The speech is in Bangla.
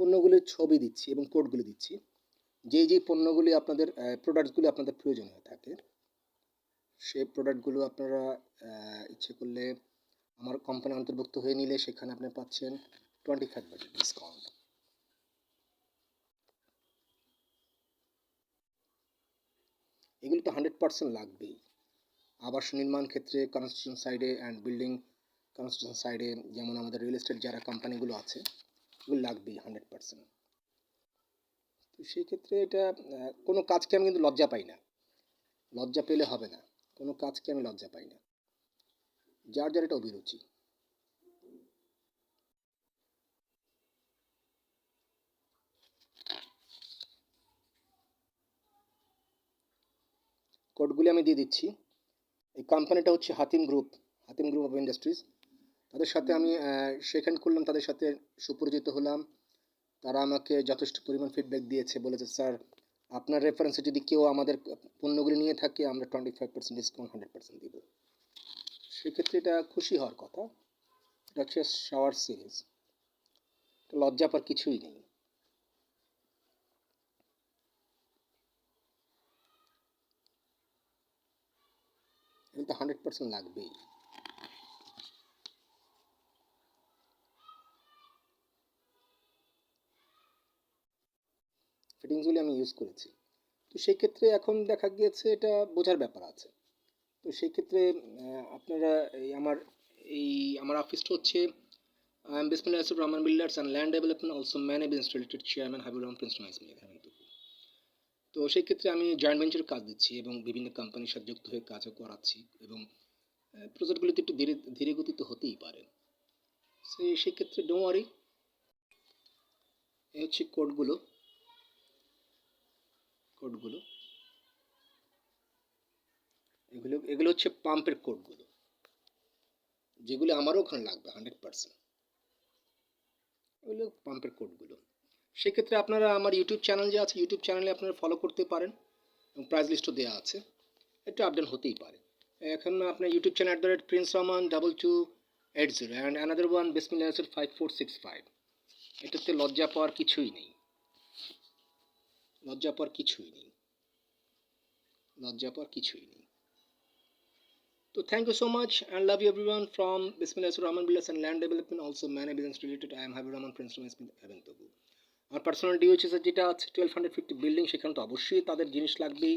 পণ্যগুলির ছবি দিচ্ছি এবং কোডগুলি দিচ্ছি। যেই পণ্যগুলি আপনাদের প্রোডাক্টসগুলি আপনাদের প্রয়োজন হয়ে থাকে, সেই প্রোডাক্টগুলো আপনারা ইচ্ছে করলে আমার কোম্পানি অন্তর্ভুক্ত হয়ে নিলে সেখানে আপনি পাচ্ছেন 25% ডিসকাউন্ট। এগুলি তো 100% লাগবেই। আবাস নির্মাণ ক্ষেত্রে, কনস্ট্রাকশন সাইডে অ্যান্ড বিল্ডিং কনস্ট্রাকশন সাইডে, যেমন আমাদের রিয়েল এস্টেট যারা কোম্পানিগুলো আছে, এগুলো লাগবেই 100%। তো সেই ক্ষেত্রে এটা কোনো কাজকে আমি কিন্তু লজ্জা পাই না, লজ্জা পেলে হবে না, কোনো কাজকে আমি লজ্জা পাই না, যার যার এটা অভিরুচি। কোডগুলি আমি দিয়ে দিচ্ছি। এই কোম্পানিটা হচ্ছে হাতিম গ্রুপ অফ ইন্ডাস্ট্রিজ। তাদের সাথে আমি সেকেন্ড করলাম, তাদের সাথে সুপরিচিত হলাম। তারা আমাকে যথেষ্ট পরিমাণ ফিডব্যাক দিয়েছে, বলেছে স্যার আপনার রেফারেন্সে যদি কেউ আমাদের পণ্যগুলি নিয়ে থাকে আমরা 25% ডিসকাউন্ট 100% দিব। সেক্ষেত্রে এটা খুশি হওয়ার কথা। এটা হচ্ছে শাওয়ার সিরিজ, লজ্জা পাওয়ার কিছুই নেই। এটা 100% লাগবেই। ফিটিংসগুলি আমি ইউজ করেছি। তো সেই ক্ষেত্রে এখন দেখা গিয়েছে এটা বোঝার ব্যাপার আছে। তো সেই ক্ষেত্রে আপনারা আমার অফিসটা হচ্ছে Bismillah Rahman builders and land development, also manage installed chairman Habibur Rahman Prince Naismia. তো সেই ক্ষেত্রে আমি জয়েন্ট ভেঞ্চার কাজ দিচ্ছি এবং বিভিন্ন কোম্পানির সাথে যুক্ত হয়ে কাজও করাচ্ছি, এবং প্রজেক্টগুলিতে একটু ধীরে ধীরে গতিতে হতেই পারে। সেই ক্ষেত্রে ডোন্ট ওয়ারি। এই হচ্ছে কোডগুলো এগুলো হচ্ছে পাম্পের কোডগুলো, যেগুলো আমারও ওখানে লাগবে 100%। এগুলো পাম্পের কোডগুলো। সেক্ষেত্রে আপনারা আমার ইউটিউব চ্যানেল যে আছে, ইউটিউব চ্যানেলে আপনারা ফলো করতে পারেন এবং প্রাইস লিস্টও দেওয়া আছে, একটু আপডেট হতেই পারে। এখন আপনার YouTube channel @Prince Rahman 2280 and another one বিসমিল্লাহ 5465। এটাতে লজ্জা পাওয়ার কিছুই নেই, লজ্জা পাওয়ার কিছুই নেই। So thank you so much and love you everyone from Bismillah Rahman Builders and Land Development, also many business related. I am Habib Rahman, Prince Smith Eventobul. আমার পার্সোনাল ডিউচেস যেটা আছে 1250 বিল্ডিং, সেখানে তো অবশ্যই তাদের জিনিস লাগবেই।